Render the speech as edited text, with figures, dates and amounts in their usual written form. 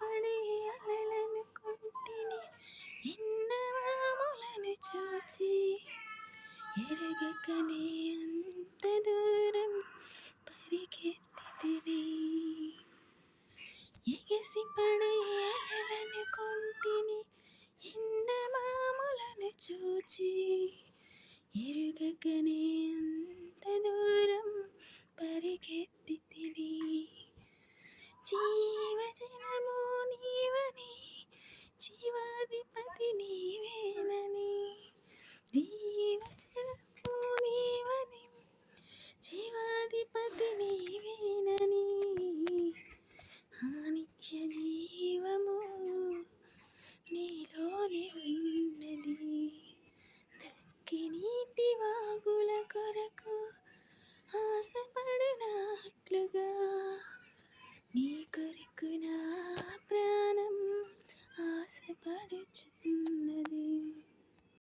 పడే అలలనుకుంటిని ఎండమాములను చూచి ఎరగకనే అంత దూరం పరిగెత్తితిని ఎగసి పడే అలలనుకుంటిని ఎండమాములను చూచి ఎరుగకనే అంత దూరం పరిగెత్తితిని జీవజనము నీవని జీవాధిపతి నీవేనని జీవజనము నీవని జీవాధిపతి నీవేనని ఆ నిత్య జీవము నీలోనే ఉన్నది దక్కి నీటి వాగుల కొరకు ఆశపడినట్లుగా నీ కొరకు నా ప్రాణం ఆశపడుచున్నది.